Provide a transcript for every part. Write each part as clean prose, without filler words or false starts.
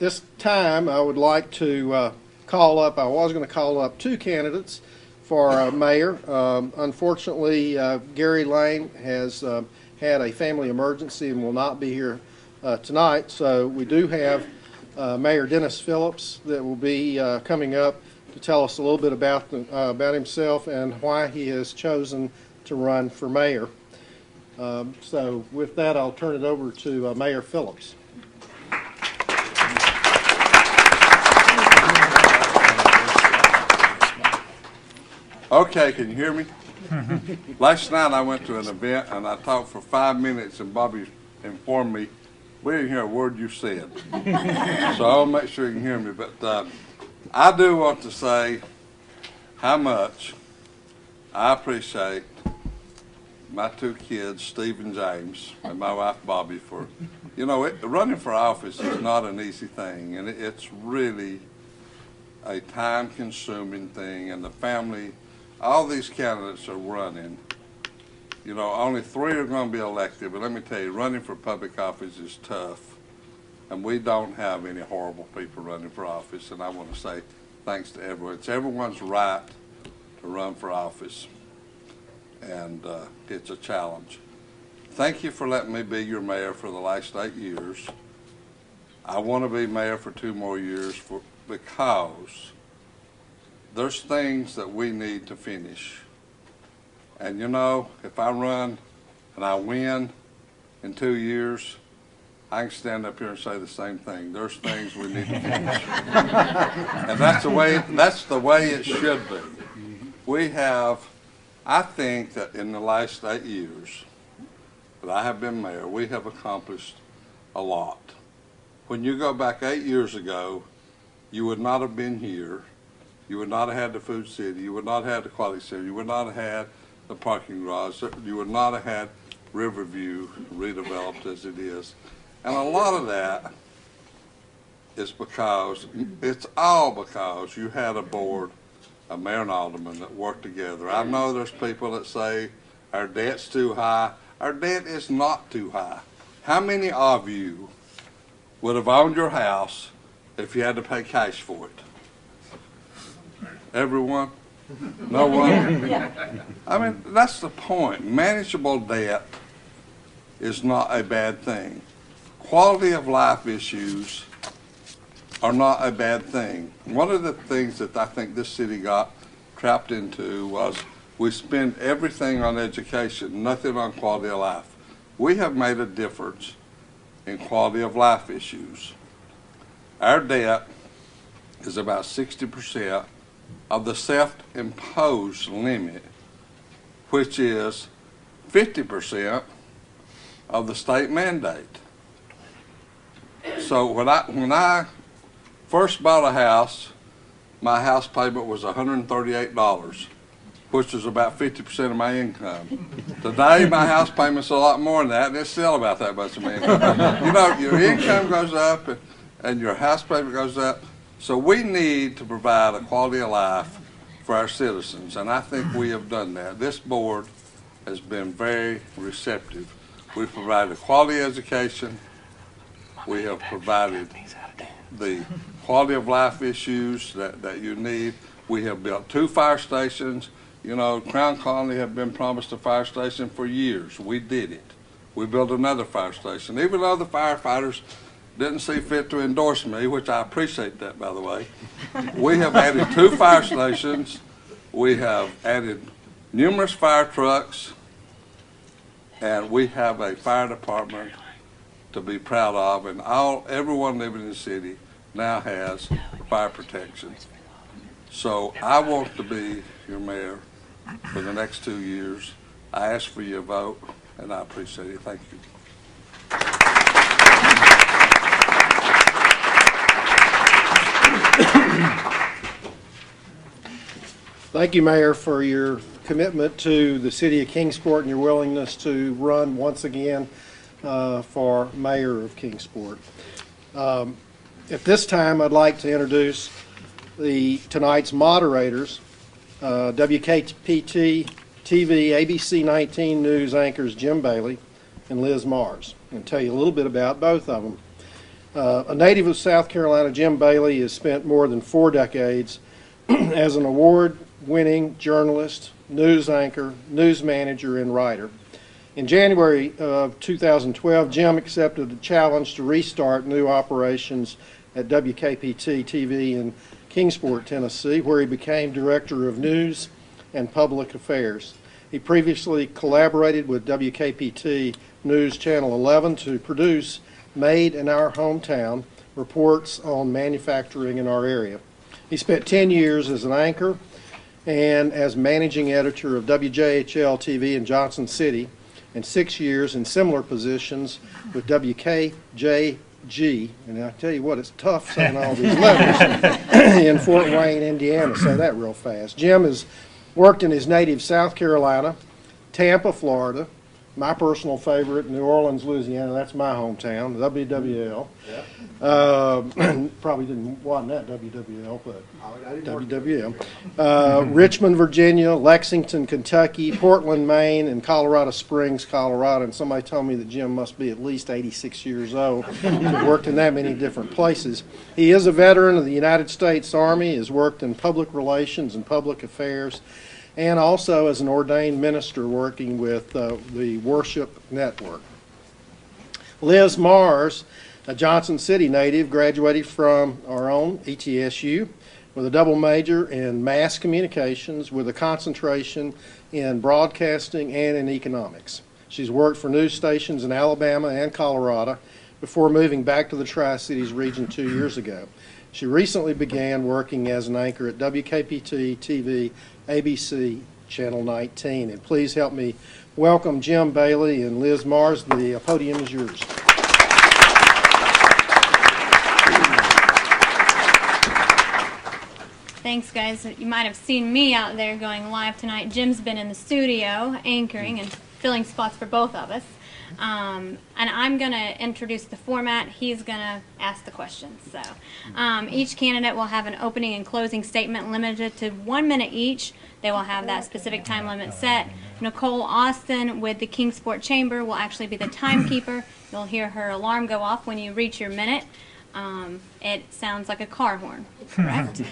this time, I would like to I was going to call up two candidates for mayor. Unfortunately, Gary Lane has had a family emergency and will not be here tonight. So we do have Mayor Dennis Phillips that will be coming up to tell us a little bit about himself and why he has chosen to run for mayor. So with that, I'll turn it over to Mayor Phillips. Okay, can you hear me? Last night I went to an event and I talked for 5 minutes and Bobby informed me we didn't hear a word you said. So I'll make sure you can hear me. But I do want to say how much I appreciate my two kids, Steve and James, and my wife Bobby for, running for office is not an easy thing, and it's really a time-consuming thing, and the family, all these candidates are running. Only 3 are going to be elected, but let me tell you, running for public office is tough, and we don't have any horrible people running for office, and I want to say thanks to everyone. It's everyone's right to run for office, and it's a challenge. Thank you for letting me be your mayor for the last 8 years. I want to be mayor for 2 more years because there's things that we need to finish. And if I run and I win in 2 years, I can stand up here and say the same thing. There's things we need to finish. And that's the way it should be. I think that in the last 8 years that I have been mayor, we have accomplished a lot. When you go back 8 years ago, you would not have been here. You would not have had the food city. You would not have had the quality center. You would not have had the parking garage. You would not have had Riverview redeveloped as it is. And a lot of that is it's all because you had a board of mayor and aldermen that worked together. I know there's people that say our debt's too high. Our debt is not too high. How many of you would have owned your house if you had to pay cash for it? Everyone? No one? I mean, that's the point. Manageable debt is not a bad thing. Quality of life issues are not a bad thing. One of the things that I think this city got trapped into was we spend everything on education, nothing on quality of life. We have made a difference in quality of life issues. Our debt is about 60% of the self-imposed limit, which is 50% of the state mandate. So when I first bought a house, my house payment was $138, which is about 50% of my income. Today, my house payment's a lot more than that, and it's still about that much of my income. Your income goes up, and your house payment goes up. So we need to provide a quality of life for our citizens, and I think we have done that. This board has been very receptive. We've provided quality education. We have provided the quality of life issues that you need. We have built 2 fire stations. Crown Colony have been promised a fire station for years. We did it. We built another fire station. Even though the firefighters didn't see fit to endorse me, which I appreciate that, by the way. We have added 2 fire stations. We have added numerous fire trucks, and we have a fire department to be proud of, and everyone living in the city now has fire protection. So I want to be your mayor for the next 2 years. I ask for your vote, and I appreciate it. Thank you. Thank you, Mayor, for your commitment to the city of Kingsport and your willingness to run once again for mayor of Kingsport. At this time, I'd like to introduce tonight's moderators, WKPT TV, ABC 19 News anchors Jim Bailey and Liz Mars, and tell you a little bit about both of them. A native of South Carolina, Jim Bailey has spent more than 4 decades as an award-winning journalist, news anchor, news manager, and writer. In January of 2012, Jim accepted a challenge to restart new operations at WKPT-TV in Kingsport, Tennessee, where he became Director of News and Public Affairs. He previously collaborated with WKPT News Channel 11 to produce Made in Our Hometown, reports on manufacturing in our area. He spent 10 years as an anchor and as managing editor of WJHL-TV in Johnson City, and 6 years in similar positions with WKJG, and I tell you what, it's tough saying all these letters, in Fort Wayne, Indiana. Say that real fast. Jim has worked in his native South Carolina, Tampa, Florida, my personal favorite, New Orleans, Louisiana. That's my hometown, WWL. Yeah. Probably didn't want that WWL, but WWL. Richmond, Virginia, Lexington, Kentucky, Portland, Maine, and Colorado Springs, Colorado. And somebody told me that Jim must be at least 86 years old. He's worked in that many different places. He is a veteran of the United States Army, has worked in public relations and public affairs, and also as an ordained minister working with the Worship Network. Liz Mars, a Johnson City native, graduated from our own ETSU with a double major in mass communications with a concentration in broadcasting and in economics. She's worked for news stations in Alabama and Colorado before moving back to the Tri-Cities region 2 years ago. She recently began working as an anchor at WKPT-TV ABC Channel 19. And please help me welcome Jim Bailey and Liz Mars. The podium is yours. Thanks, guys. You might have seen me out there going live tonight. Jim's been in the studio anchoring and filling spots for both of us. And I'm going to introduce the format. He's going to ask the questions. So each candidate will have an opening and closing statement limited to 1 minute each. They will have that specific time limit set. Nicole Austin with the Kingsport Chamber will actually be the timekeeper. You'll hear her alarm go off when you reach your minute. It sounds like a car horn, correct?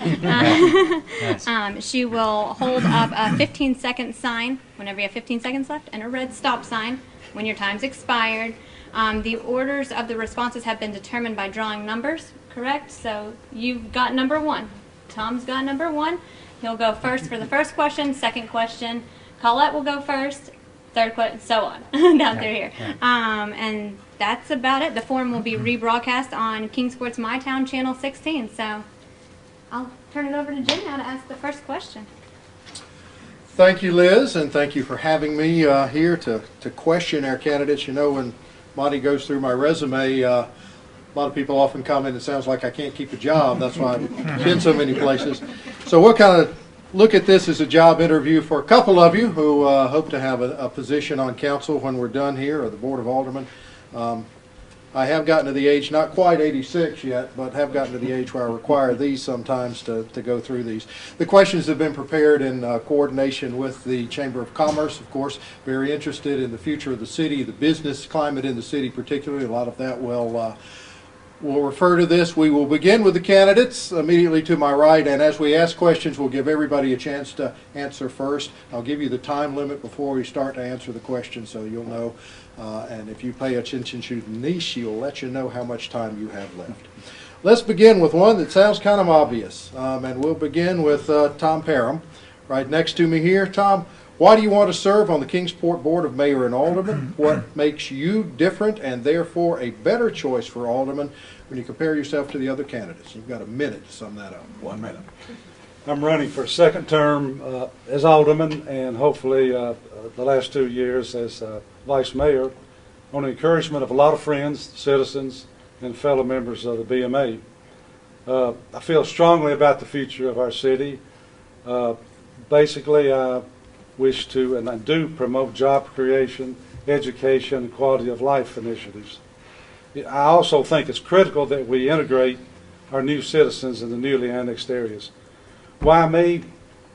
She will hold up a 15-second sign whenever you have 15 seconds left and a red stop sign when your time's expired. The orders of the responses have been determined by drawing numbers, correct? So you've got number 1. Tom's got number 1. He'll go first for the first question, second question. Colette will go first, third question, so on, down through here. And that's about it. The forum will be rebroadcast on Kingsport's My Town Channel 16. So I'll turn it over to Jim now to ask the first question. Thank you, Liz, and thank you for having me here to question our candidates. You know, when Monty goes through my resume, a lot of people often comment it sounds like I can't keep a job. That's why I've been so many places. So we'll kind of look at this as a job interview for a couple of you who hope to have a position on council when we're done here, or the Board of Aldermen. I have gotten to the age, not quite 86 yet, but have gotten to the age where I require these sometimes to go through these. The questions have been prepared in coordination with the Chamber of Commerce, of course, very interested in the future of the city, the business climate in the city particularly. A lot of that will refer to this. We will begin with the candidates immediately to my right, and as we ask questions, we'll give everybody a chance to answer first. I'll give you the time limit before we start to answer the question so you'll know. And if you pay attention to the niche, you'll let you know how much time you have left. Let's begin with one that sounds kind of obvious, and we'll begin with Tom Parham, right next to me here. Tom, why do you want to serve on the Kingsport Board of Mayor and Aldermen? What makes you different and therefore a better choice for Aldermen when you compare yourself to the other candidates? You've got a minute to sum that up. 1 minute. I'm running for a second term as Alderman, and hopefully the last 2 years as Vice Mayor, on the encouragement of a lot of friends, citizens, and fellow members of the BMA. I feel strongly about the future of our city. Basically, I wish to, and I do, promote job creation, education, and quality of life initiatives. I also think it's critical that we integrate our new citizens in the newly annexed areas. Why me?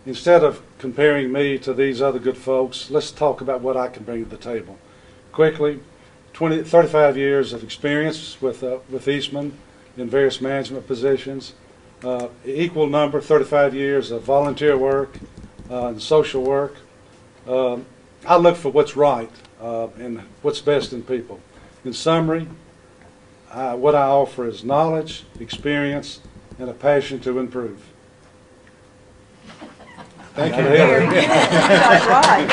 Instead of comparing me to these other good folks, let's talk about what I can bring to the table. Quickly, 35 years of experience with Eastman in various management positions. Equal number, 35 years of volunteer work and social work. I look for what's right and what's best in people. In summary, what I offer is knowledge, experience, and a passion to improve. Thank you. That's right.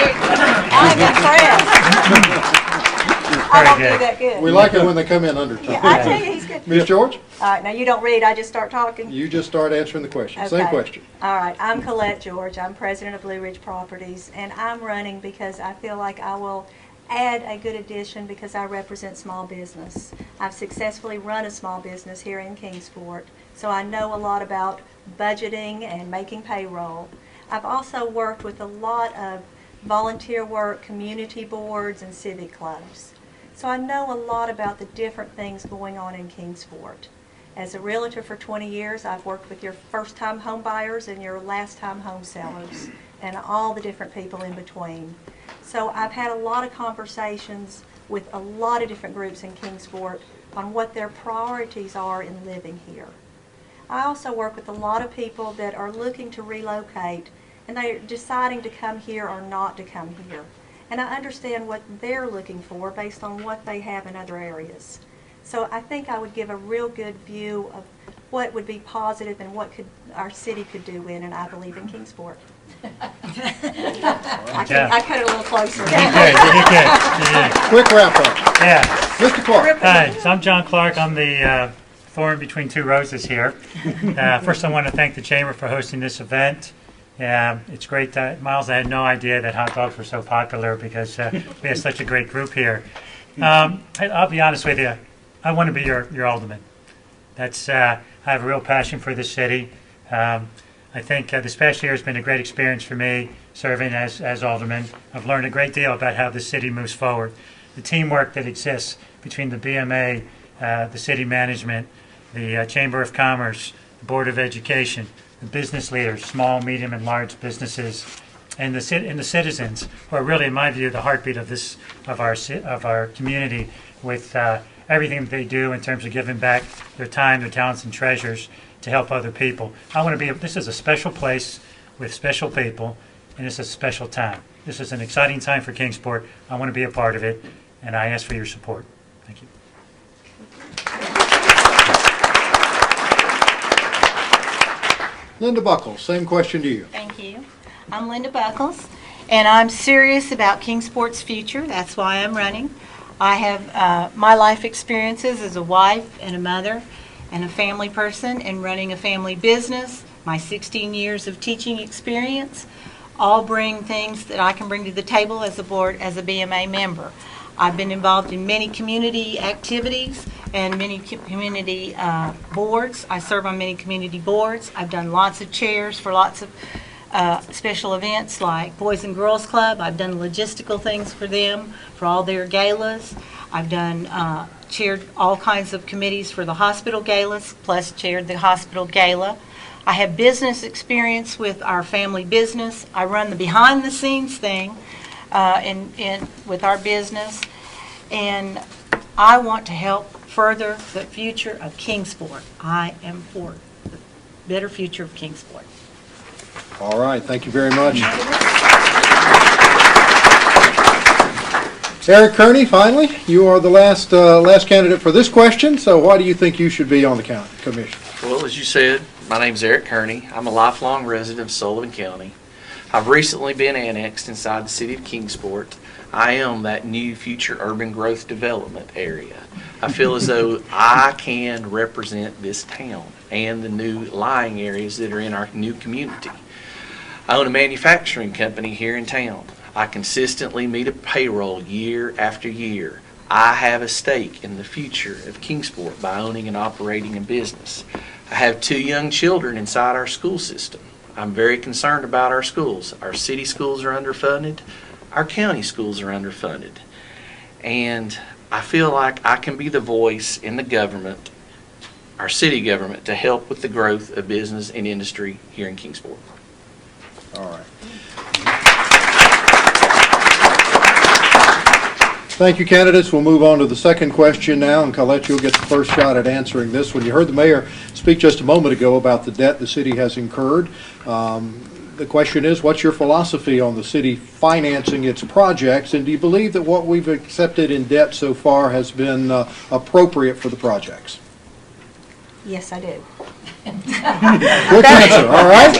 I'm impressed. I don't do that good. We like it when they come in under Yeah, time. I tell you, he's good. Ms. George, All right, now you don't read, I just start talking. you just start answering the question. Same Okay. question. All right, I'm Colette George. I'm president of Blue Ridge Properties, and I'm running because I feel like I will add a good addition because I represent small business. I've successfully run a small business here in Kingsport, so I know a lot about budgeting and making payroll. I've also worked with a lot of volunteer work, community boards, and civic clubs. So I know a lot about the different things going on in Kingsport. As a realtor for 20 years, I've worked with your first-time home buyers and your last-time home sellers and all the different people in between. So I've had a lot of conversations with a lot of different groups in Kingsport on what their priorities are in living here. I also work with a lot of people that are looking to relocate and they're deciding to come here or not to come here. And I understand what they're looking for based on what they have in other areas. So I think I would give a real good view of what would be positive and what our city could do in, and I believe in Kingsport. I cut it a little closer. You did. Quick wrap up. Yeah. Mr. Clark. Hi, so I'm John Clark. I'm the thorn between two roses here. First, I want to thank the Chamber for hosting this event. It's great. Miles, I had no idea that hot dogs were so popular because we have such a great group here. I'll be honest with you. I want to be your alderman. I have a real passion for this city. I think this past year has been a great experience for me serving as alderman. I've learned a great deal about how the city moves forward. The teamwork that exists between the BMA, the city management, the Chamber of Commerce, the Board of Education, the business leaders, small, medium, and large businesses, and the citizens, who are really, in my view, the heartbeat of our community, with everything that they do in terms of giving back their time, their talents, and treasures to help other people. This is a special place with special people, and it's a special time. This is an exciting time for Kingsport. I want to be a part of it, and I ask for your support. Thank you. Linda Buckles, same question to you. Thank you. I'm Linda Buckles, and I'm serious about Kingsport's future. That's why I'm running. I have my life experiences as a wife and a mother and a family person and running a family business. My 16 years of teaching experience all bring things that I can bring to the table as a BMA member. I've been involved in many community activities and many community boards. I serve on many community boards. I've done lots of chairs for lots of special events like Boys and Girls Club. I've done logistical things for them, for all their galas. I've done chaired all kinds of committees for the hospital galas, plus chaired the hospital gala. I have business experience with our family business. I run the behind-the-scenes thing with our business, and I want to help further the future of Kingsport. I am for the better future of Kingsport. All right, thank you very much. Eric Kerney, finally, you are the last candidate for this question, so why do you think you should be on the county commission? Well, as you said, my name's Eric Kerney. I'm a lifelong resident of Sullivan County. I've recently been annexed inside the city of Kingsport. I am that new future urban growth development area. I feel as though I can represent this town and the new lying areas that are in our new community. I own a manufacturing company here in town. I consistently meet a payroll year after year. I have a stake in the future of Kingsport by owning and operating a business. I have 2 young children inside our school system. I'm very concerned about our schools. Our city schools are underfunded. Our county schools are underfunded. And I feel like I can be the voice in the government, our city government, to help with the growth of business and industry here in Kingsport. All right. Thank you, candidates. We'll move on to the second question now, and Colette, you'll get the first shot at answering this one. You heard the mayor speak just a moment ago about the debt the city has incurred. The question is, what's your philosophy on the city financing its projects, and do you believe that what we've accepted in debt so far has been appropriate for the projects? Yes, I do. Quick answer, all right?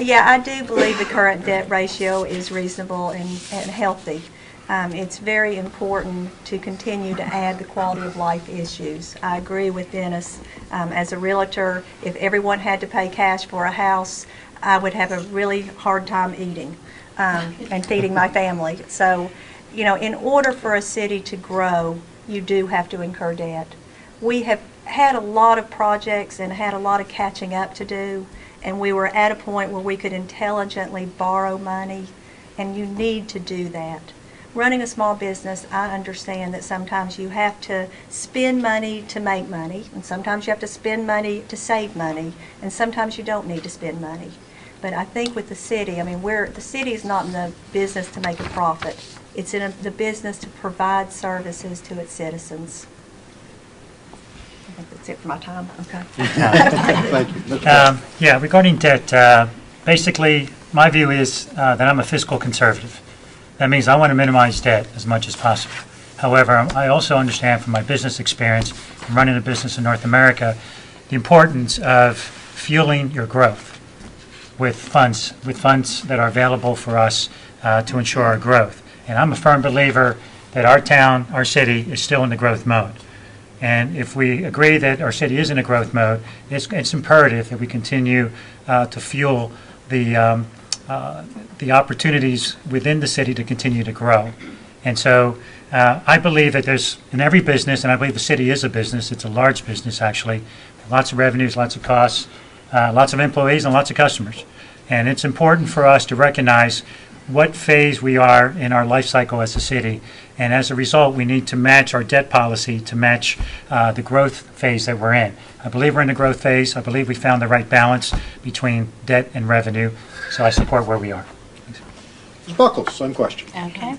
Yeah, I do believe the current debt ratio is reasonable and healthy. It's very important to continue to add the quality of life issues. I agree with Dennis. As a realtor, if everyone had to pay cash for a house, I would have a really hard time eating and feeding my family. So, you know, in order for a city to grow, you do have to incur debt. We have had a lot of projects and had a lot of catching up to do, and we were at a point where we could intelligently borrow money, and you need to do that. Running a small business, I understand that sometimes you have to spend money to make money, and sometimes you have to spend money to save money, and sometimes you don't need to spend money. But I think with the city, I mean, the city is not in the business to make a profit. It's in the business to provide services to its citizens. I think that's it for my time. Okay. Thank you. Mr. President. Yeah, regarding debt, basically, my view is that I'm a fiscal conservative. That means I want to minimize debt as much as possible. However, I also understand from my business experience from running a business in North America the importance of fueling your growth with funds that are available for us to ensure our growth. And I'm a firm believer that our town, our city, is still in the growth mode. And if we agree that our city is in a growth mode, it's imperative that we continue to fuel the opportunities within the city to continue to grow. And so I believe that there's, in every business, and I believe the city is a business, it's a large business actually, lots of revenues, lots of costs, lots of employees, and lots of customers. And it's important for us to recognize what phase we are in our life cycle as a city. And as a result, we need to match our debt policy to match the growth phase that we're in. I believe we're in the growth phase. I believe we found the right balance between debt and revenue. So I support where we are. Ms. Buckles, same question. Okay.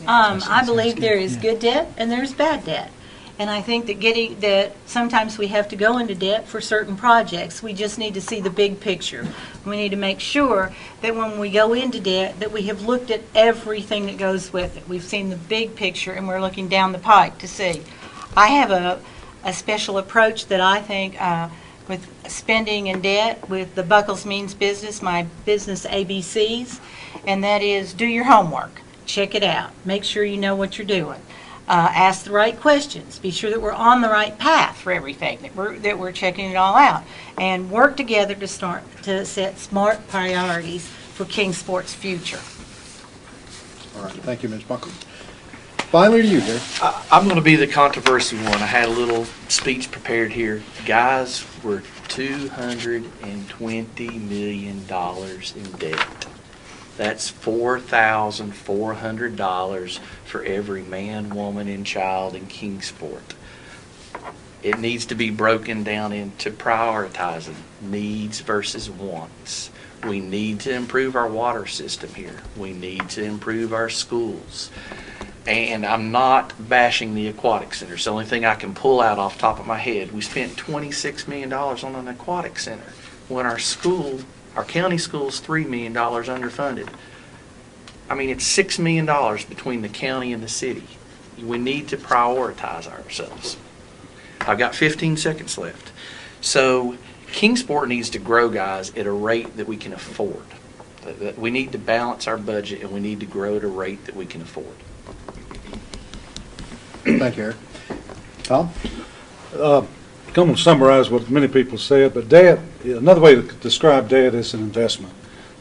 I believe there is good debt and there's bad debt. And I think that sometimes we have to go into debt for certain projects. We just need to see the big picture. We need to make sure that when we go into debt that we have looked at everything that goes with it. We've seen the big picture and we're looking down the pike to see. I have a special approach that I think with spending and debt with the Buckles Means Business, my business ABCs, and that is do your homework. Check it out. Make sure you know what you're doing. Ask the right questions. Be sure that we're on the right path for everything, that we're checking it all out, and work together to set smart priorities for Kingsport's future. All right, thank you, Ms. Buckles. Finally to you, Gary. I'm going to be the controversy one. I had a little speech prepared here. Guys, we're $220 million in debt. That's $4,400 for every man, woman, and child in Kingsport. It needs to be broken down into prioritizing needs versus wants. We need to improve our water system here. We need to improve our schools. And I'm not bashing the aquatic center. It's the only thing I can pull out off the top of my head. We spent $26 million on an aquatic center when our county school's $3 million underfunded. I mean, it's $6 million between the county and the city. We need to prioritize ourselves. I've got 15 seconds left. So Kingsport needs to grow, guys, at a rate that we can afford. We need to balance our budget, and we need to grow at a rate that we can afford. Thank you, Eric. Tom? I'm going to summarize what many people said, but debt, another way to describe debt is an investment.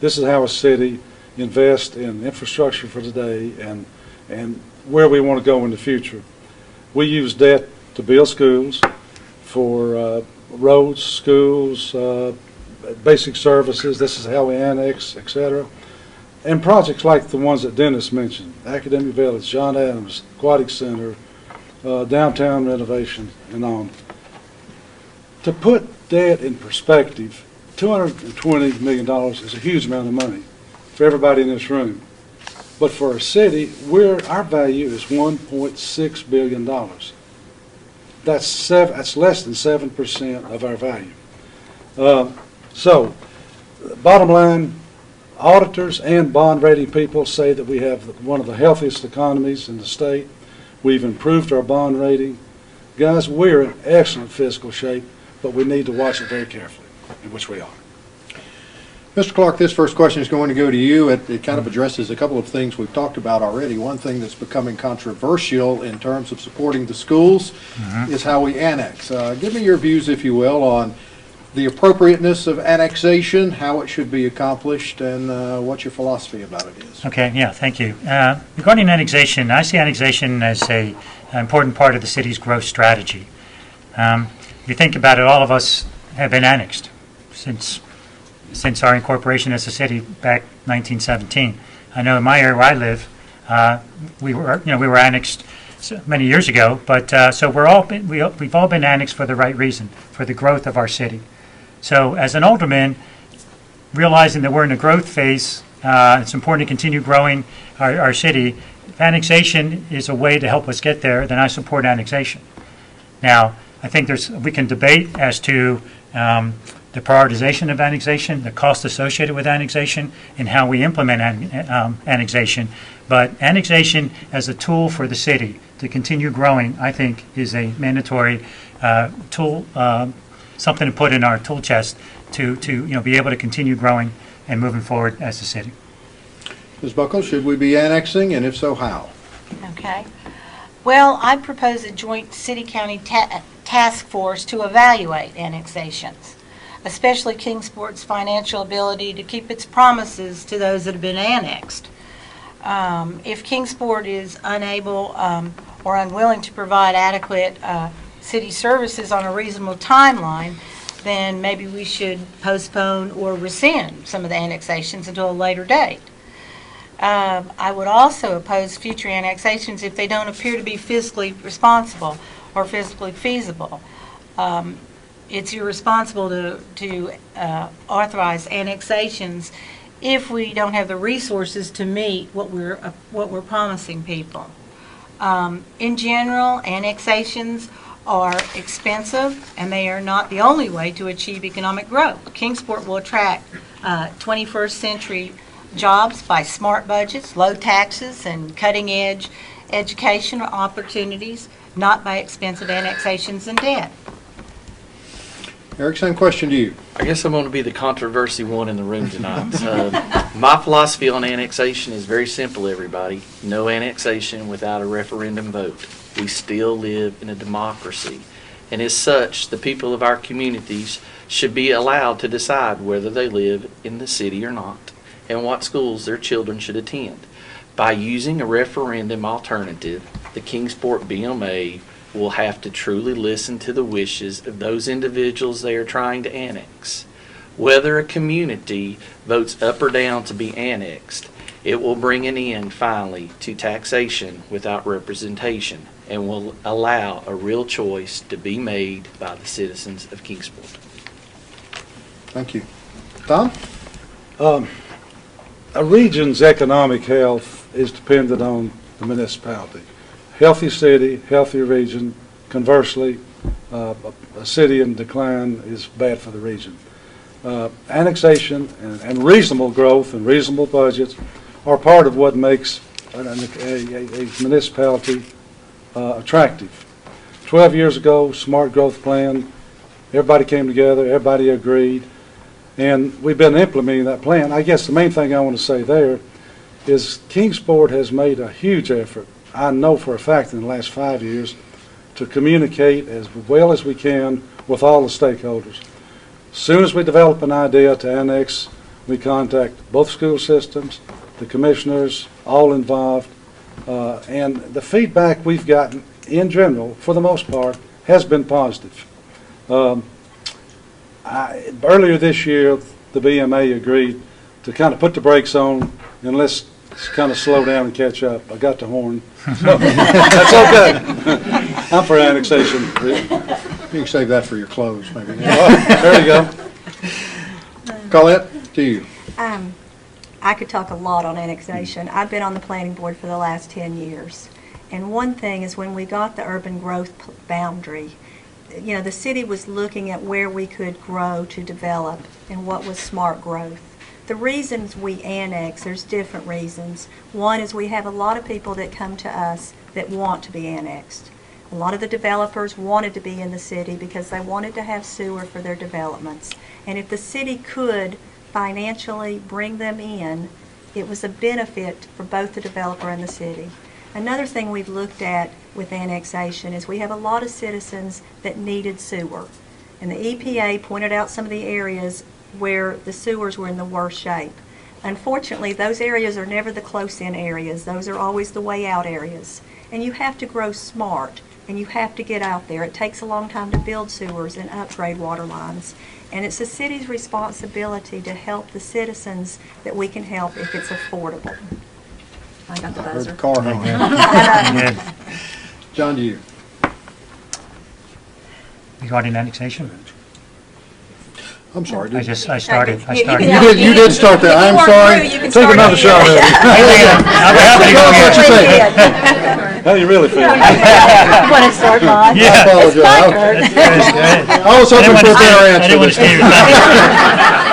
This is how a city invests in infrastructure for today and where we want to go in the future. We use debt to build schools, for roads, schools, basic services. This is how we annex, etc. And projects like the ones that Dennis mentioned, Academic Village, John Adams, Aquatic Center, downtown renovation, and on. To put debt in perspective, $220 million is a huge amount of money for everybody in this room. But for a city, our value is $1.6 billion. That's less than 7% of our value. So, bottom line, auditors and bond rating people say that we have one of the healthiest economies in the state. We've improved our bond rating. Guys, we're in excellent fiscal shape, but we need to watch it very carefully, in which we are. Mr. Clark, this first question is going to go to you. It kind of addresses a couple of things we've talked about already. One thing that's becoming controversial in terms of supporting the schools is how we annex. Give me your views, if you will, on the appropriateness of annexation, how it should be accomplished, and what your philosophy about it is. Okay, yeah, thank you. Regarding annexation, I see annexation as an important part of the city's growth strategy. If you think about it, all of us have been annexed since our incorporation as a city back 1917. I know in my area where I live, we were annexed many years ago, but so we've all been annexed for the right reason, for the growth of our city. So as an alderman, realizing that we're in a growth phase, it's important to continue growing our city. If annexation is a way to help us get there, then I support annexation. Now, I think we can debate as to the prioritization of annexation, the cost associated with annexation, and how we implement annexation. But annexation as a tool for the city to continue growing, I think, is a mandatory tool, something to put in our tool chest to be able to continue growing and moving forward as a city. Ms. Buckles, should we be annexing, and if so, how? Okay. Well, I propose a joint city-county task force to evaluate annexations, especially Kingsport's financial ability to keep its promises to those that have been annexed. If Kingsport is unable or unwilling to provide adequate city services on a reasonable timeline, then maybe we should postpone or rescind some of the annexations until a later date. I would also oppose future annexations if they don't appear to be fiscally responsible or fiscally feasible. It's irresponsible to authorize annexations if we don't have the resources to meet what we're promising people. In general, annexations are expensive, and they are not the only way to achieve economic growth. Kingsport will attract 21st century jobs by smart budgets, low taxes, and cutting-edge educational opportunities, not by expensive annexations and debt. Eric, same question to you. I guess I'm going to be the controversy one in the room tonight. My philosophy on annexation is very simple, everybody. No annexation without a referendum vote. We still live in a democracy. And as such, the people of our communities should be allowed to decide whether they live in the city or not, and what schools their children should attend. By using a referendum alternative, the Kingsport BMA will have to truly listen to the wishes of those individuals they are trying to annex. Whether a community votes up or down to be annexed, it will bring an end finally to taxation without representation and will allow a real choice to be made by the citizens of Kingsport. Thank you. Tom? A region's economic health is dependent on the municipality. Healthy city, healthy region. Conversely, a city in decline is bad for the region. Annexation and reasonable growth and reasonable budgets are part of what makes a municipality attractive. 12 years ago, smart growth plan, everybody came together, everybody agreed, and we've been implementing that plan. I guess the main thing I want to say there is Kingsport has made a huge effort, I know for a fact in the last 5 years, to communicate as well as we can with all the stakeholders. As soon as we develop an idea to annex, we contact both school systems, the commissioners, all involved, and the feedback we've gotten in general, for the most part, has been positive. Earlier this year, the BMA agreed to kind of put the brakes on and let's kind of slow down and catch up. I got the horn. So, that's okay. I'm for annexation. You can save that for your clothes, maybe. There you go. Colette, to you. I could talk a lot on annexation. I've been on the planning board for the last 10 years. And one thing is when we got the urban growth boundary, you know, the city was looking at where we could grow to develop and what was smart growth. The reasons we annex, there's different reasons. One is we have a lot of people that come to us that want to be annexed. A lot of the developers wanted to be in the city because they wanted to have sewer for their developments. And if the city could financially bring them in, it was a benefit for both the developer and the city. Another thing we've looked at with annexation is we have a lot of citizens that needed sewer. And the EPA pointed out some of the areas where the sewers were in the worst shape. Unfortunately, those areas are never the close-in areas. Those are always the way-out areas. And you have to grow smart, and you have to get out there. It takes a long time to build sewers and upgrade water lines. And it's the city's responsibility to help the citizens that we can help if it's affordable. I got the Heard buzzer. the car horn. Yeah. John, to you. Regarding annexation? I'm sorry. I started. You did start that. I'm sorry. Take another shot at it. I'm happy to go What you again. think? How do you really feel? Want to start mine? I apologize. I was hoping for a better I didn't want to answer. stay with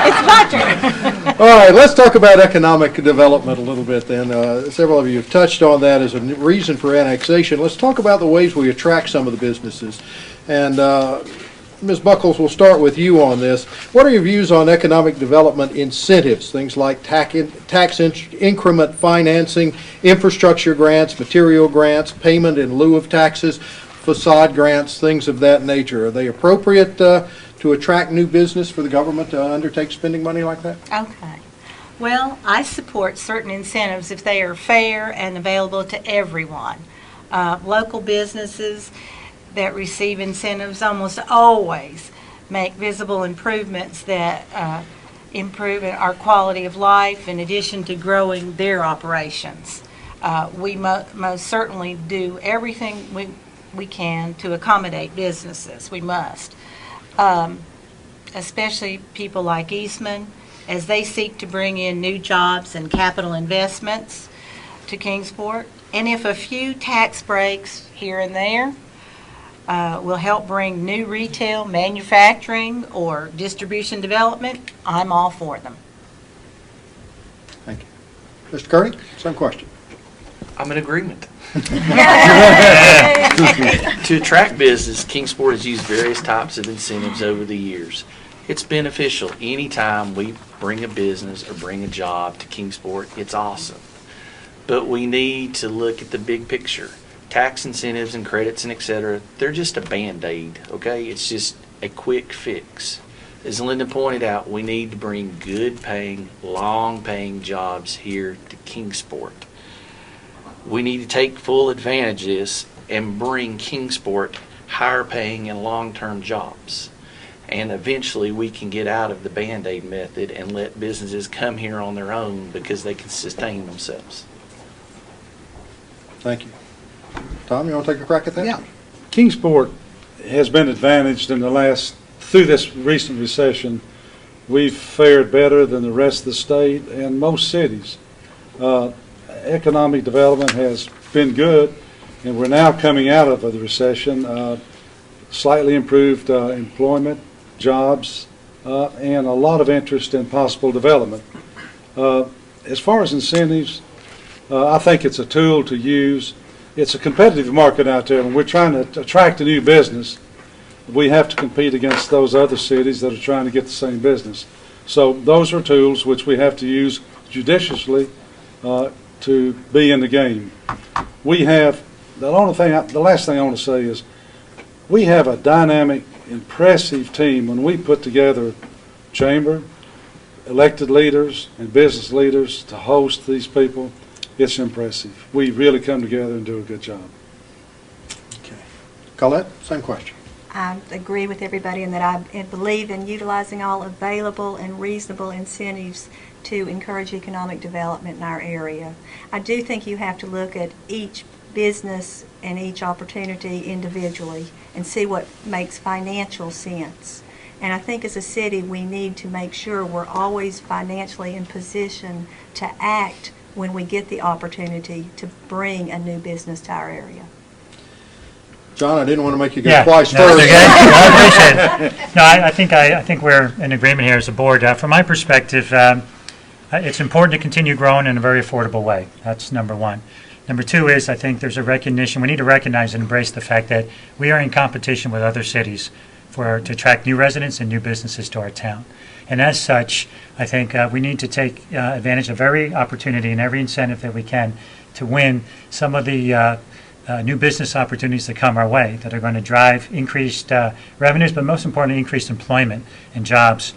It's my turn. All right, let's talk about economic development a little bit then. Several of you have touched on that as a reason for annexation. Let's talk about the ways we attract some of the businesses. And Ms. Buckles, we'll start with you on this. What are your views on economic development incentives, things like tax increment financing, infrastructure grants, material grants, payment in lieu of taxes, facade grants, things of that nature? Are they appropriate to attract new business for the government to undertake spending money like that? Okay. Well, I support certain incentives if they are fair and available to everyone. Local businesses that receive incentives almost always make visible improvements that improve our quality of life in addition to growing their operations. We most certainly do everything we can to accommodate businesses. We must. Especially people like Eastman, as they seek to bring in new jobs and capital investments to Kingsport. And if a few tax breaks here and there will help bring new retail, manufacturing, or distribution development, I'm all for them. Thank you. Mr. Kerney, same question. I'm in agreement. To attract business, Kingsport has used various types of incentives over the years. It's beneficial anytime we bring a business or bring a job to Kingsport. It's awesome. But we need to look at the big picture. Tax incentives and credits and etc., they're just a Band-Aid, okay? It's just a quick fix. As Linda pointed out, we need to bring good-paying, long-paying jobs here to Kingsport. We need to take full advantage of this and bring Kingsport higher-paying and long-term jobs. And eventually we can get out of the Band-Aid method and let businesses come here on their own because they can sustain themselves. Thank you. Tom, you want to take a crack at that? Yeah. Kingsport has been advantaged through this recent recession. We've fared better than the rest of the state and most cities. Economic development has been good, and we're now coming out of the recession. Slightly improved employment, jobs, and a lot of interest in possible development. As far as incentives, I think it's a tool to use. It's a competitive market out there, and we're trying to attract a new business. We have to compete against those other cities that are trying to get the same business. So those are tools which we have to use judiciously to be in the game. We have, the last thing I want to say is, we have a dynamic, impressive team. When we put together chamber, elected leaders, and business leaders to host these people, it's impressive. We really come together and do a good job. Okay. Colette, same question. I agree with everybody in that I believe in utilizing all available and reasonable incentives to encourage economic development in our area. I do think you have to look at each business and each opportunity individually and see what makes financial sense. And I think as a city, we need to make sure we're always financially in position to act when we get the opportunity to bring a new business to our area. John, I didn't want to make you go Yeah, twice no, first. it's okay. I appreciate it. No, I think we're in agreement here as a board. From my perspective, it's important to continue growing in a very affordable way. That's number one. Number two is I think there's a recognition. We need to recognize and embrace the fact that we are in competition with other cities to attract new residents and new businesses to our town. And as such, I think we need to take advantage of every opportunity and every incentive that we can to win some of the new business opportunities that come our way that are going to drive increased revenues, but most importantly, increased employment and jobs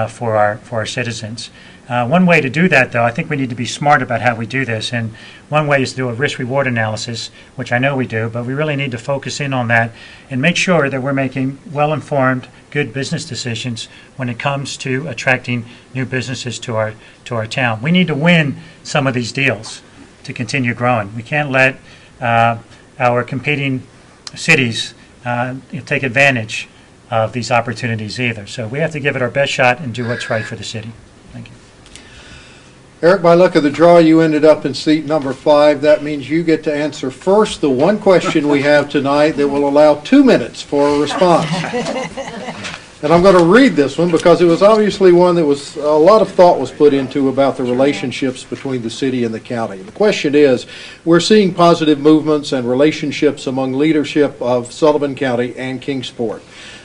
for our citizens. One way to do that, though, I think we need to be smart about how we do this. And one way is to do a risk-reward analysis, which I know we do, but we really need to focus in on that and make sure that we're making well-informed, good business decisions when it comes to attracting new businesses to our town. We need to win some of these deals to continue growing. We can't let our competing cities take advantage of these opportunities either. So we have to give it our best shot and do what's right for the city. Thank you. Eric, by luck of the draw, you ended up in seat number 5. That means you get to answer first the one question we have tonight that will allow 2 minutes for a response. And I'm going to read this one because it was obviously one that was a lot of thought was put into about the relationships between the city and the county. The question is, we're seeing positive movements and relationships among leadership of Sullivan County and Kingsport.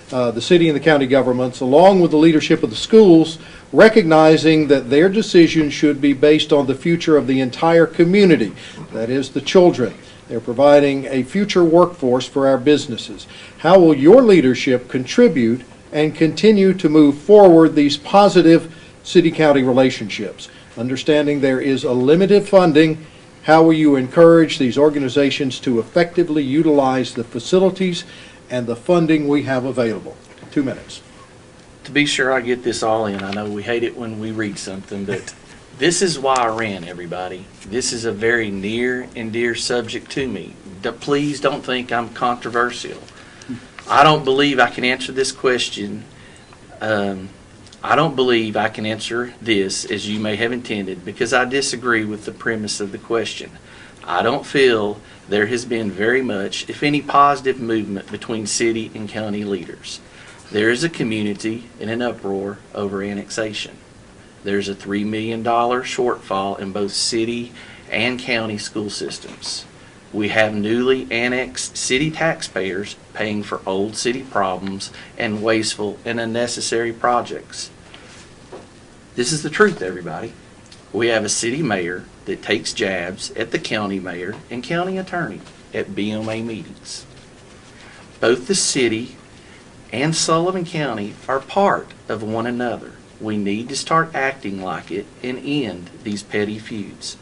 The city and the county governments, along with the leadership of the schools, recognizing that their decisions should be based on the future of the entire community, that is, the children. They're providing a future workforce for our businesses. How will your leadership contribute and continue to move forward these positive city-county relationships? Understanding there is a limited funding, how will you encourage these organizations to effectively utilize the facilities and the funding we have available? 2 minutes. To be sure I get this all in, I know we hate it when we read something, but this is why I ran, everybody. This is a very near and dear subject to me. Please don't think I'm controversial. I don't believe I can answer this question. I don't believe I can answer this as you may have intended because I disagree with the premise of the question. I don't feel there has been very much, if any, positive movement between city and county leaders. There is a community in an uproar over annexation. There's a $3 million shortfall in both city and county school systems. We have newly annexed city taxpayers paying for old city problems and wasteful and unnecessary projects. This is the truth, everybody. We have a city mayor that takes jabs at the county mayor and county attorney at BMA meetings. Both the city and Sullivan County are part of one another. We need to start acting like it and end these petty feuds.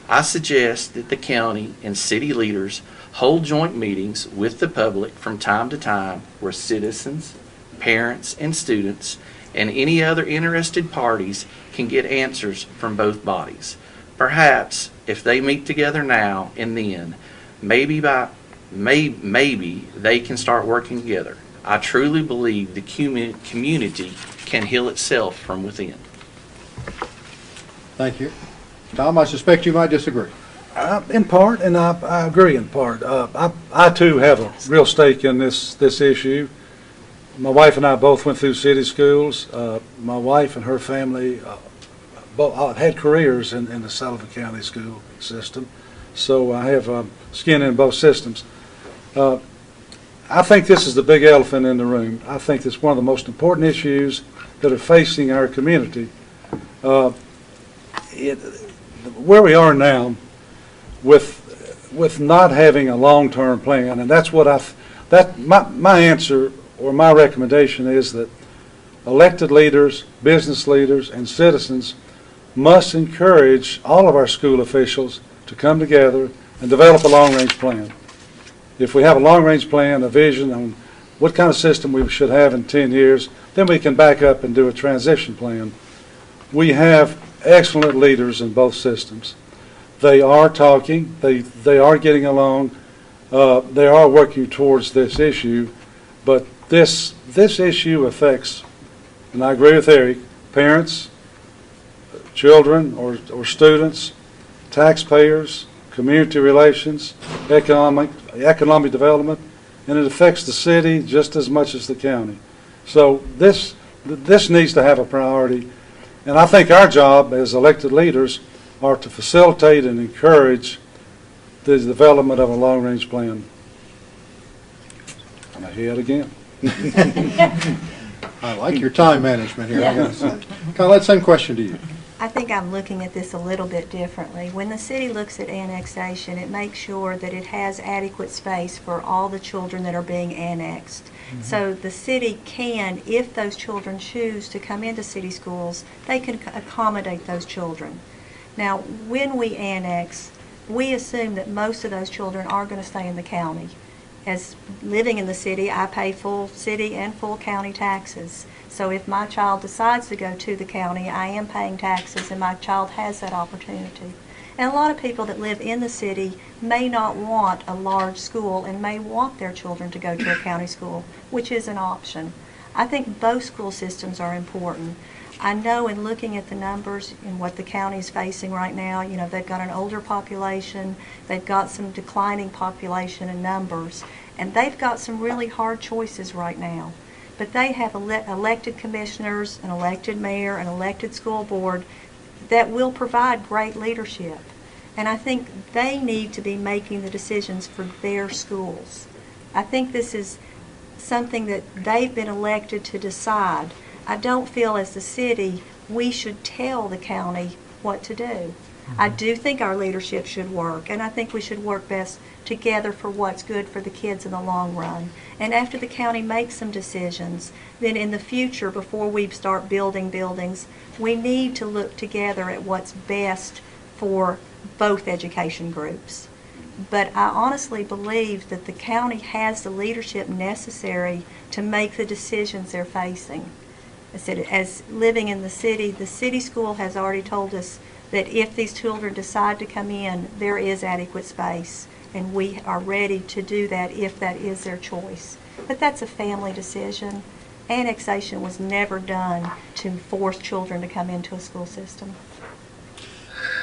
I suggest that the county and city leaders hold joint meetings with the public from time to time where citizens, parents, and students and any other interested parties can get answers from both bodies. Perhaps if they meet together now and then, maybe they can start working together. I truly believe the community can heal itself from within. Thank you. Tom, I suspect you might disagree. In part, and I agree in part. I too have a real stake in this issue. My wife and I both went through city schools. My wife and her family both had careers in the Sullivan County school system, so I have skin in both systems. I think this is the big elephant in the room. I think it's one of the most important issues that are facing our community. Where we are now, with not having a long-term plan, and that's what my answer or my recommendation is that elected leaders, business leaders, and citizens must encourage all of our school officials to come together and develop a long-range plan. If we have a long-range plan, a vision on what kind of system we should have in 10 years, then we can back up and do a transition plan. We have excellent leaders in both systems. They are talking, they are getting along, they are working towards this issue, but this issue affects and I agree with Eric, parents, children or students, taxpayers, community relations, economic development, and it affects the city just as much as the county. So this needs to have a priority, and I think our job as elected leaders are to facilitate and encourage the development of a long-range plan. I'm ahead again. I like your time management here, I gotta say. Colette, same question to you. I think I'm looking at this a little bit differently. When the city looks at annexation, it makes sure that it has adequate space for all the children that are being annexed. So the city can, if those children choose to come into city schools, they can accommodate those children. Now, when we annex, we assume that most of those children are going to stay in the county. As living in the city, I pay full city and full county taxes. So if my child decides to go to the county, I am paying taxes and my child has that opportunity. And a lot of people that live in the city may not want a large school and may want their children to go to a county school, which is an option. I think both school systems are important. I know in looking at the numbers and what the county is facing right now, you know, they've got an older population, they've got some declining population in numbers, and they've got some really hard choices right now. But they have elected commissioners, an elected mayor, an elected school board that will provide great leadership. And I think they need to be making the decisions for their schools. I think this is something that they've been elected to decide. I don't feel as the city we should tell the county what to do. I do think our leadership should work, and I think we should work best together for what's good for the kids in the long run. And after the county makes some decisions, then in the future, before we start building buildings, we need to look together at what's best for both education groups. But I honestly believe that the county has the leadership necessary to make the decisions they're facing. I said, as living in the city school has already told us that if these children decide to come in, there is adequate space, and we are ready to do that if that is their choice. But that's a family decision. Annexation was never done to force children to come into a school system.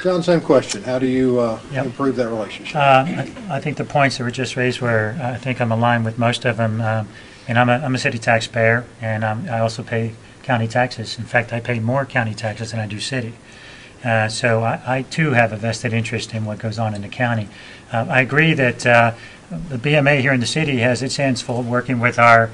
John, same question. How do you Yep. improve that relationship? I think the points that were just raised were, I think I'm aligned with most of them. And I'm a city taxpayer, and I also pay county taxes. In fact, I pay more county taxes than I do city. So I too have a vested interest in what goes on in the county. I agree that the BMA here in the city has its hands full working with our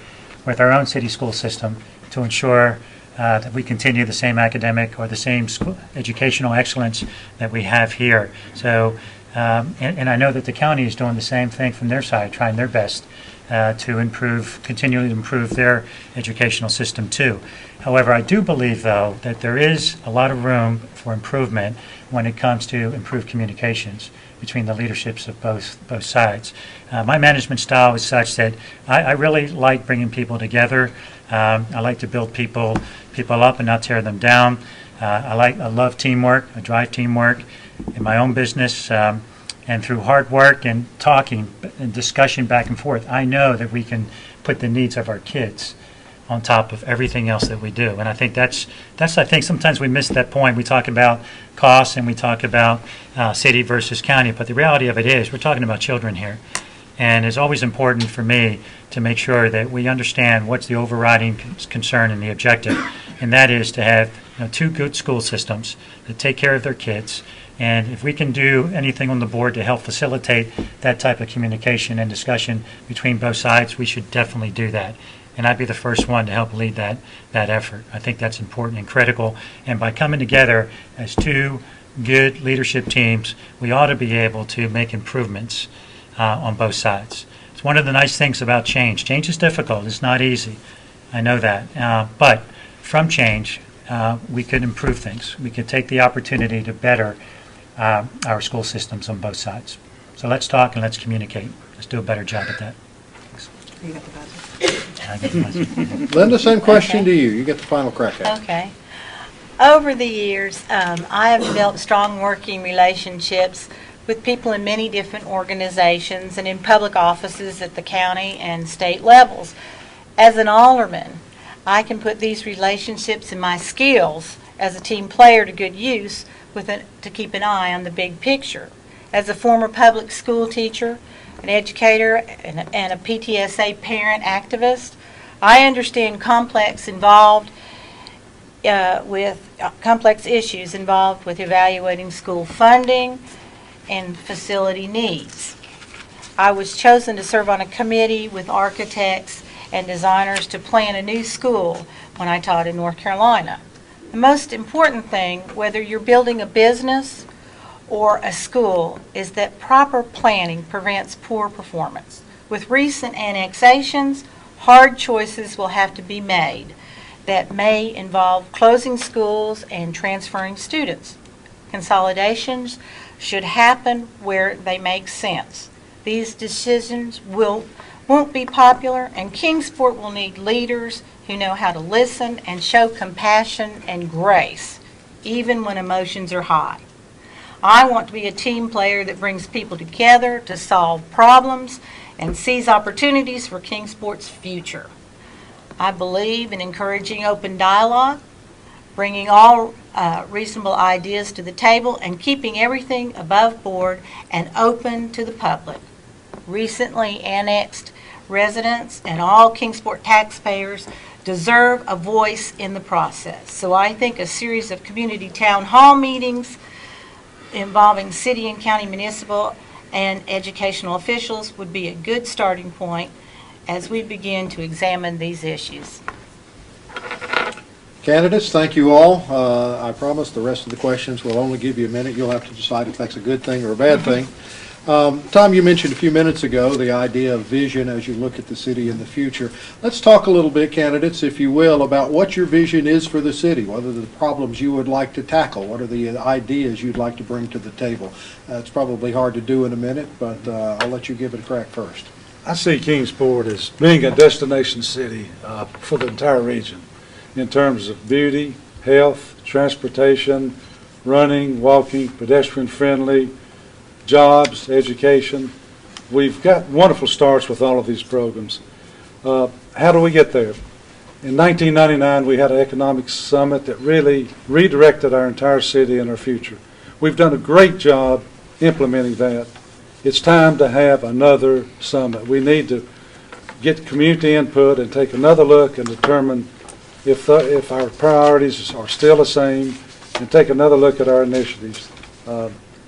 own city school system to ensure that we continue the same academic or the same school educational excellence that we have here. So, and I know that the county is doing the same thing from their side, trying their best to continually improve their educational system too. However, I do believe, though, that there is a lot of room for improvement when it comes to improved communications between the leaderships of both sides. My management style is such that I really like bringing people together. I like to build people up and not tear them down. I love teamwork. I drive teamwork in my own business. And through hard work and talking and discussion back and forth, I know that we can put the needs of our kids on top of everything else that we do. And I think I think sometimes we miss that point. We talk about costs and we talk about city versus county, but the reality of it is we're talking about children here. And it's always important for me to make sure that we understand what's the overriding concern and the objective, and that is to have two good school systems that take care of their kids. And if we can do anything on the board to help facilitate that type of communication and discussion between both sides, we should definitely do that. And I'd be the first one to help lead that effort. I think that's important and critical. And by coming together as two good leadership teams, we ought to be able to make improvements on both sides. It's one of the nice things about change. Change is difficult. It's not easy. I know that. But from change, we could improve things. We could take the opportunity to better our school systems on both sides. So let's talk and let's communicate. Let's do a better job at that. You got the buzzer. I get the message. Linda, same question Okay. to you. You get the final crack at it. Okay. Over the years, I have built strong working relationships with people in many different organizations and in public offices at the county and state levels. As an alderman, I can put these relationships and my skills as a team player to good use to keep an eye on the big picture. As a former public school teacher, an educator, and a PTSA parent activist, I understand complex issues involved with evaluating school funding and facility needs. I was chosen to serve on a committee with architects and designers to plan a new school when I taught in North Carolina. The most important thing, whether you're building a business or a school, is that proper planning prevents poor performance. With recent annexations, hard choices will have to be made that may involve closing schools and transferring students. Consolidations should happen where they make sense. These decisions won't be popular, and Kingsport will need leaders who know how to listen and show compassion and grace, even when emotions are high. I want to be a team player that brings people together to solve problems and sees opportunities for Kingsport's future. I believe in encouraging open dialogue, bringing all reasonable ideas to the table, and keeping everything above board and open to the public. Recently annexed residents and all Kingsport taxpayers deserve a voice in the process. So I think a series of community town hall meetings involving city and county municipal and educational officials would be a good starting point as we begin to examine these issues. Candidates, thank you all. I promise the rest of the questions will only give you a minute. You'll have to decide if that's a good thing or a bad thing. Tom, you mentioned a few minutes ago the idea of vision as you look at the city in the future. Let's talk a little bit, candidates, if you will, about what your vision is for the city. What are the problems you would like to tackle? What are the ideas you'd like to bring to the table? It's probably hard to do in a minute, but I'll let you give it a crack first. I see Kingsport as being a destination city for the entire region in terms of beauty, health, transportation, running, walking, pedestrian friendly, jobs, education. We've got wonderful starts with all of these programs. How do we get there? In 1999, we had an economic summit that really redirected our entire city and our future. We've done a great job implementing that. It's time to have another summit. We need to get community input and take another look and determine if our priorities are still the same, and take another look at our initiatives.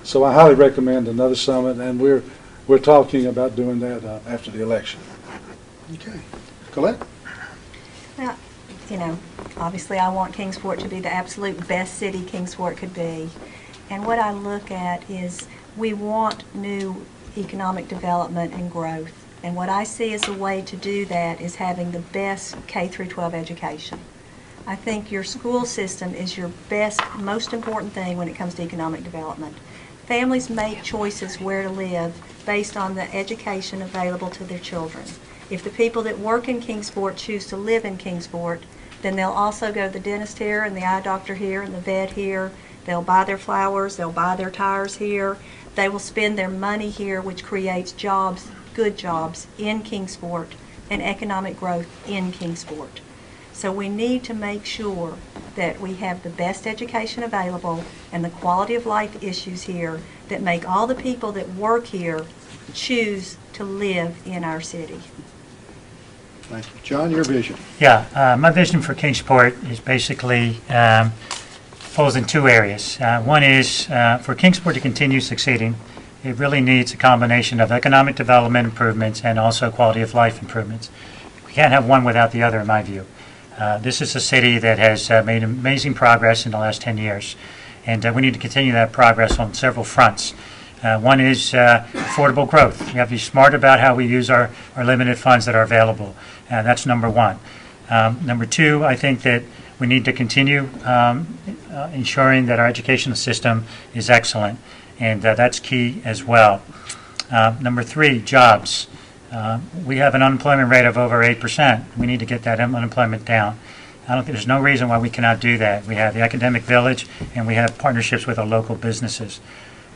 So I highly recommend another summit, and we're talking about doing that after the election. Okay. Colette? Now, obviously I want Kingsport to be the absolute best city Kingsport could be. And what I look at is we want new economic development and growth. And what I see as a way to do that is having the best K through 12 education. I think your school system is your best, most important thing when it comes to economic development. Families make choices where to live based on the education available to their children. If the people that work in Kingsport choose to live in Kingsport, then they'll also go to the dentist here and the eye doctor here and the vet here. They'll buy their flowers, they'll buy their tires here. They will spend their money here, which creates jobs, good jobs in Kingsport and economic growth in Kingsport. So we need to make sure that we have the best education available and the quality of life issues here that make all the people that work here choose to live in our city. Thank you. John, your vision. Yeah, my vision for Kingsport is basically falls in two areas. One is for Kingsport to continue succeeding, it really needs a combination of economic development improvements and also quality of life improvements. We can't have one without the other, in my view. This is a city that has made amazing progress in the last 10 years, and we need to continue that progress on several fronts. One is affordable growth. We have to be smart about how we use our limited funds that are available. That's number one. Number two, I think that we need to continue ensuring that our educational system is excellent, and that's key as well. Number three, jobs. We have an unemployment rate of over 8%. We need to get that unemployment down. I don't think there's no reason why we cannot do that. We have the academic village, and we have partnerships with our local businesses.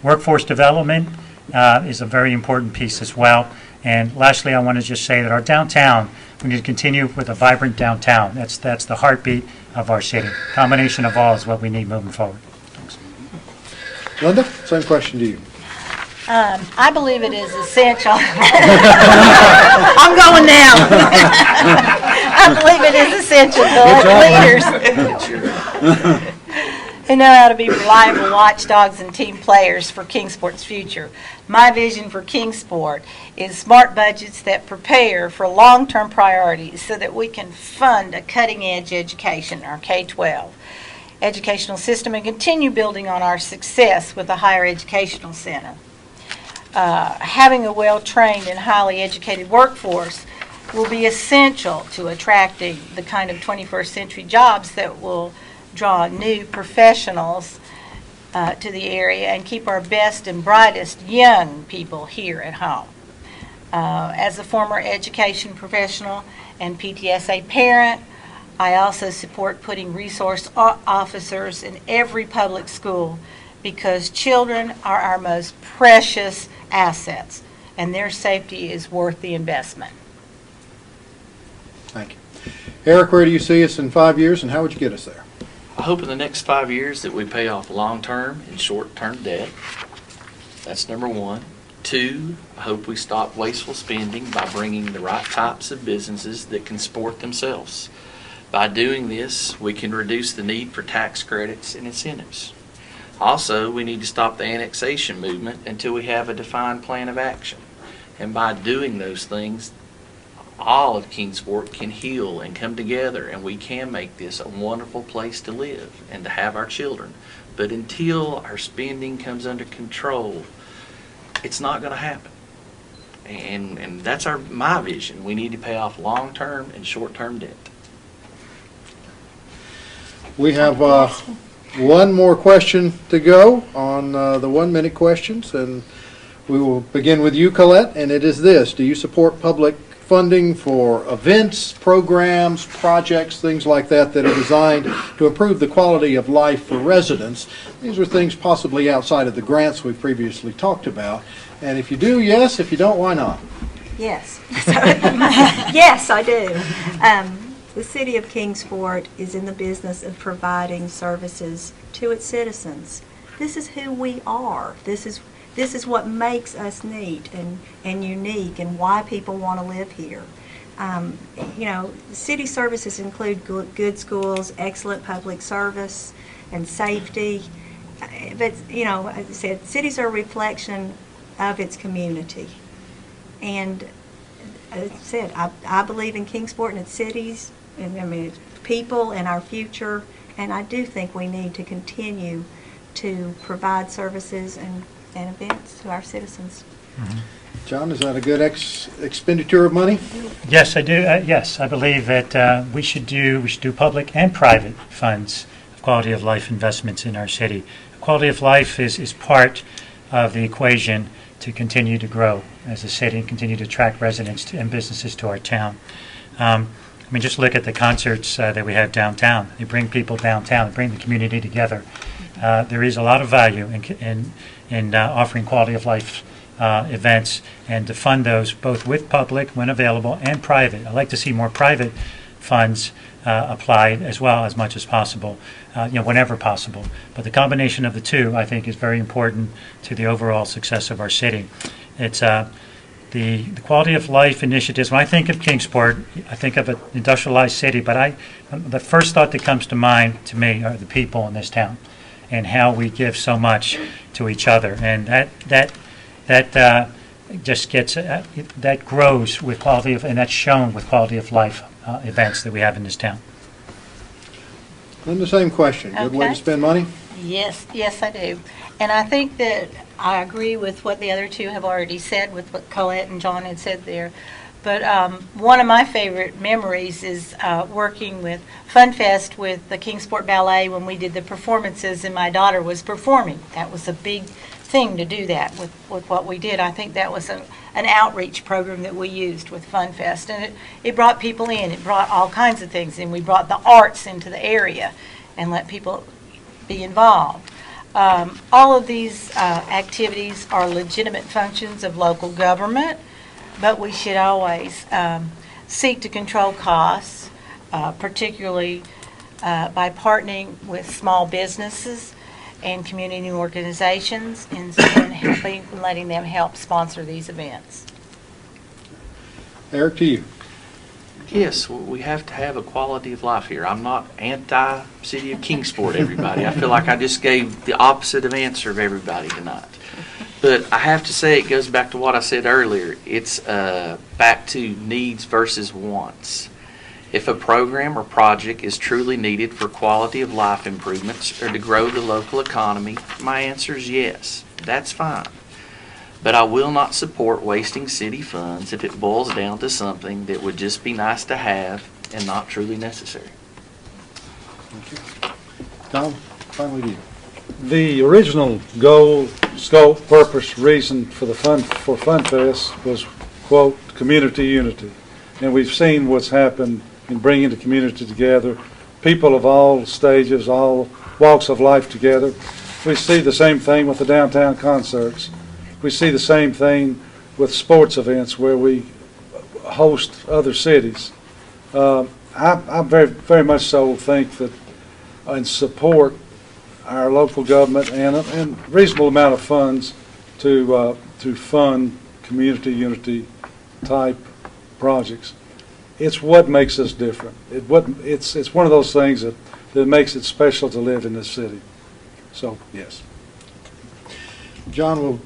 Workforce development is a very important piece as well, And lastly, I want to just say that our downtown, we need to continue with a vibrant downtown. That's the heartbeat of our city. Combination of all is what we need moving forward. Linda, same question to you. I believe it is essential. I'm going now. I believe it is essential to leaders who know how to be reliable watchdogs and team players for Kingsport's future. My vision for Kingsport is smart budgets that prepare for long-term priorities so that we can fund a cutting-edge education, our K-12 educational system, and continue building on our success with the higher educational center. Having a well-trained and highly educated workforce will be essential to attracting the kind of 21st century jobs that will draw new professionals to the area and keep our best and brightest young people here at home. As a former education professional and PTSA parent, I also support putting resource officers in every public school because children are our most precious assets, and their safety is worth the investment. Thank you. Eric, where do you see us in 5 years, and how would you get us there? I hope in the next 5 years that we pay off long-term and short-term debt. That's number one. 2, I hope we stop wasteful spending by bringing the right types of businesses that can support themselves. By doing this, we can reduce the need for tax credits and incentives. Also, we need to stop the annexation movement until we have a defined plan of action. And by doing those things, all of Kingsport can heal and come together, and we can make this a wonderful place to live and to have our children. But until our spending comes under control, it's not going to happen. And that's my vision. We need to pay off long-term and short-term debt. We have one more question to go on the 1-minute questions, and we will begin with you, Colette, and it is this. Do you support public funding for events, programs, projects, things like that that are designed to improve the quality of life for residents? These are things possibly outside of the grants we've previously talked about. And if you do, yes. If you don't, why not? Yes. Yes, I do. The City of Kingsport is in the business of providing services to its citizens. This is who we are. This is what makes us neat and unique and why people want to live here. City services include good schools, excellent public service, and safety. But, as I said, cities are a reflection of its community. And as I said, I believe in Kingsport and its cities, and its people and our future, and I do think we need to continue to provide services and events to our citizens. Mm-hmm. John, is that a good expenditure of money? Yes, I do. Yes, I believe that we should do public and private funds of quality of life investments in our city. Quality of life is part of the equation to continue to grow as a city and continue to attract residents and businesses to our town. Just look at the concerts that we have downtown. They bring people downtown, they bring the community together. There is a lot of value in offering quality of life events, and to fund those both with public when available and private. I'd like to see more private funds applied as well, as much as possible, whenever possible. But the combination of the two, I think, is very important to the overall success of our city. It's the quality of life initiatives. When I think of Kingsport, I think of an industrialized city, but the first thought that comes to mind to me are the people in this town and how we give so much to each other. And that just gets, that grows with quality of, and that's shown with quality of life events that we have in this town. Then the same question. Good way to spend money? Yes, I do. And I think that I agree with what the other two have already said, with what Colette and John had said there. But one of my favorite memories is working with FunFest with the Kingsport Ballet when we did the performances and my daughter was performing. That was a big thing to do that with what we did. I think that was an outreach program that we used with FunFest. And it brought people in. It brought all kinds of things in. We brought the arts into the area and let people be involved. All of these activities are legitimate functions of local government. but we should always seek to control costs, particularly by partnering with small businesses and community organizations and helping, letting them help sponsor these events. Eric, to you. Yes, we have to have a quality of life here. I'm not anti-City of Kingsport, everybody. I feel like I just gave the opposite of answer of everybody tonight. But I have to say it goes back to what I said earlier. It's back to needs versus wants. If a program or project is truly needed for quality of life improvements or to grow the local economy, my answer is yes. That's fine. But I will not support wasting city funds if it boils down to something that would just be nice to have and not truly necessary. Tom, finally to you. The original goal, scope, purpose, reason for the Fun Fest was, quote, community unity. And we've seen what's happened in bringing the community together, people of all stages, all walks of life together. We see the same thing with the downtown concerts. We see the same thing with sports events where we host other cities. I very, very much so think that and support our local government and a reasonable amount of funds to fund community unity type projects. It's what makes us different. It's one of those things that makes it special to live in this city. So, yes. John, we'll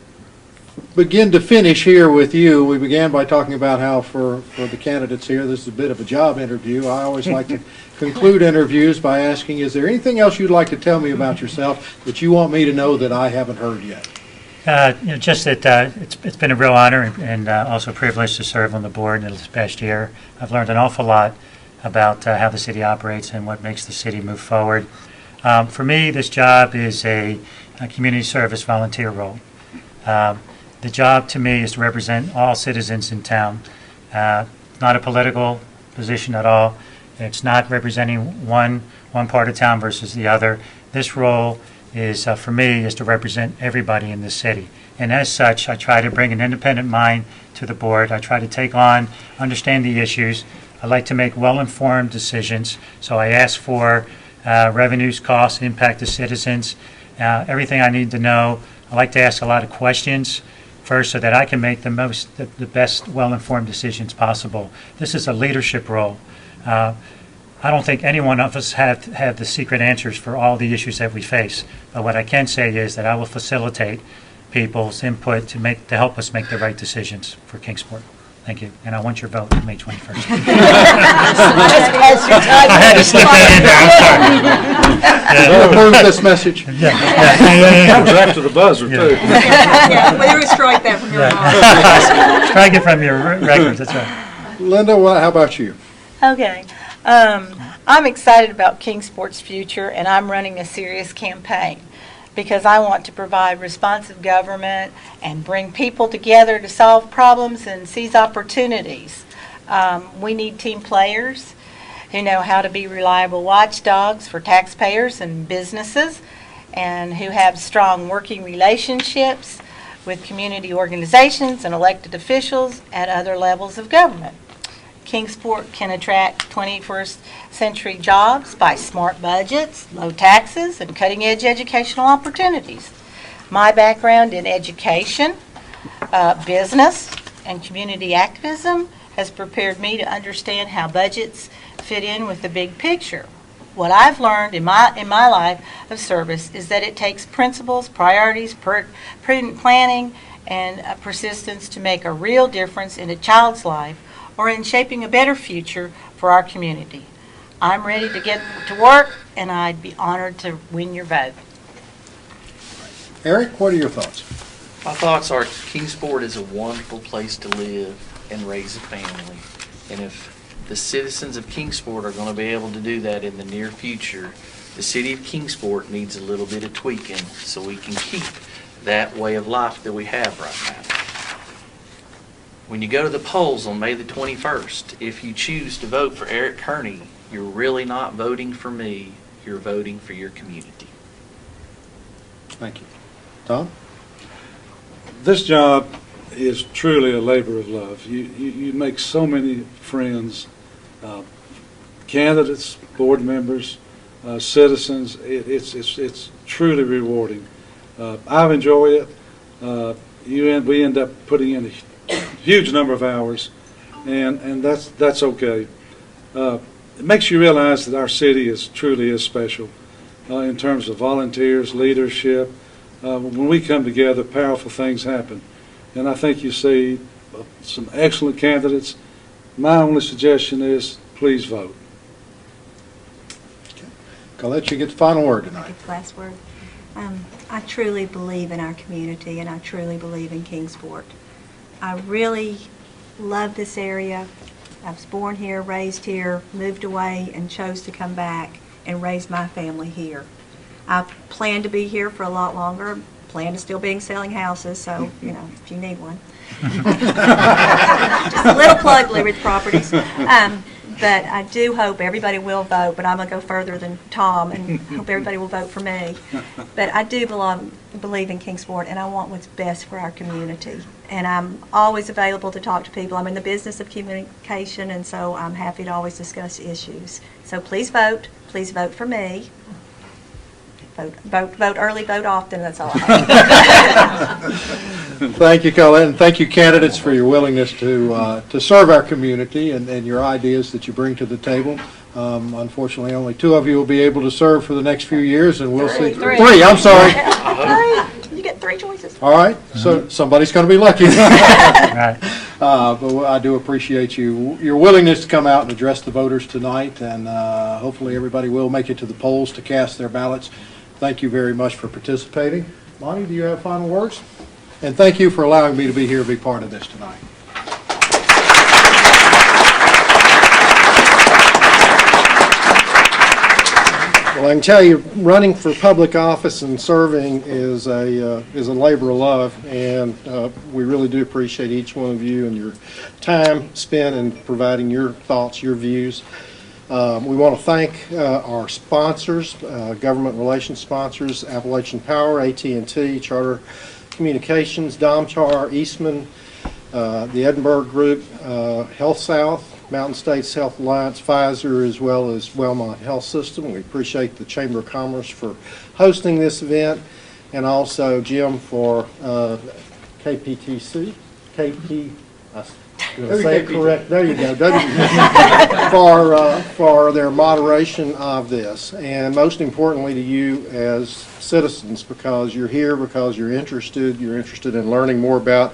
begin to finish here with you. We began by talking about how for the candidates here, this is a bit of a job interview. I always like to conclude interviews by asking, is there anything else you'd like to tell me about yourself that you want me to know that I haven't heard yet? Just that it's been a real honor and also a privilege to serve on the board this past year. I've learned an awful lot about how the city operates and what makes the city move forward. For me, this job is a community service volunteer role. The job to me is to represent all citizens in town. Not a political position at all. It's not representing one part of town versus the other. This role is, for me, is to represent everybody in the city. And as such, I try to bring an independent mind to the board. I try to take on, understand the issues. I like to make well-informed decisions. So I ask for revenues, costs, impact to citizens, everything I need to know. I like to ask a lot of questions first so that I can make the best well-informed decisions possible. This is a leadership role. I don't think any one of us have the secret answers for all the issues that we face. But what I can say is that I will facilitate people's input to help us make the right decisions for Kingsport. Thank you. And I want your vote May 21st. I had to slip that in there. I'm sorry. Approve this message. That was after the buzzer, too. Yeah, well, you strike that from your mind. Strike it from your records. That's right. Linda, how about you? Okay. I'm excited about Kingsport's future, and I'm running a serious campaign because I want to provide responsive government and bring people together to solve problems and seize opportunities. We need team players who know how to be reliable watchdogs for taxpayers and businesses and who have strong working relationships with community organizations and elected officials at other levels of government. Kingsport can attract 21st century jobs by smart budgets, low taxes, and cutting-edge educational opportunities. My background in education, business, and community activism has prepared me to understand how budgets fit in with the big picture. What I've learned in my life of service is that it takes principles, priorities, prudent planning, and persistence to make a real difference in a child's life or in shaping a better future for our community. I'm ready to get to work, and I'd be honored to win your vote. Eric, what are your thoughts? My thoughts are Kingsport is a wonderful place to live and raise a family. And if the citizens of Kingsport are going to be able to do that in the near future, the city of Kingsport needs a little bit of tweaking so we can keep that way of life that we have right now. When you go to the polls on May the 21st, if you choose to vote for Eric Kerney, you're really not voting for me, you're voting for your community. Thank you. Tom? This job is truly a labor of love. You make so many friends, candidates, board members, citizens. It's truly rewarding. I've enjoyed it. We end up putting in a huge number of hours, and that's okay. It makes you realize that our city truly is special in terms of volunteers, leadership. When we come together, powerful things happen. And I think you see some excellent candidates. My only suggestion is please vote. Colette, you get the final word tonight. Last word. I truly believe in our community, and I truly believe in Kingsport. I really love this area. I was born here, raised here, moved away, and chose to come back and raise my family here. I plan to be here for a lot longer. Plan to still be selling houses, so, you know, if you need one. Just a little plug, Blue Ridge Properties. But I do hope everybody will vote, but I'm going to go further than Tom and hope everybody will vote for me. But I do believe in Kingsport, and I want what's best for our community. And I'm always available to talk to people. I'm in the business of communication, and so I'm happy to always discuss issues. So please vote. Please vote for me. Vote early, vote often. That's all I have. Thank you, Colette, and thank you, candidates, for your willingness to serve our community and your ideas that you bring to the table. Unfortunately, only 2 of you will be able to serve for the next few years, and we'll see. Three, I'm sorry. You get 3 choices. All right, so somebody's going to be lucky. Right. But I do appreciate your willingness to come out and address the voters tonight, and hopefully everybody will make it to the polls to cast their ballots. Thank you very much for participating. Monty, do you have final words? And thank you for allowing me to be here and be part of this tonight. Well, I can tell you, running for public office and serving is a labor of love, and we really do appreciate each one of you and your time spent in providing your thoughts, your views. We want to thank our sponsors, government relations sponsors, Appalachian Power, AT&T, Charter Communications, Domchar, Eastman, the Edinburgh Group, Health South, Mountain States Health Alliance, Pfizer, as well as Wellmont Health System. We appreciate the Chamber of Commerce for hosting this event, and also Jim for KPTC, KP. Say it correct. There you go. For their moderation of this, and most importantly to you as citizens, because you're here, because you're interested in learning more about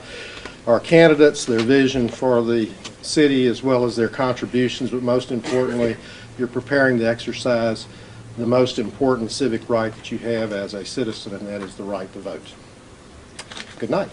our candidates, their vision for the city, as well as their contributions. But most importantly, you're preparing to exercise the most important civic right that you have as a citizen, and that is the right to vote. Good night.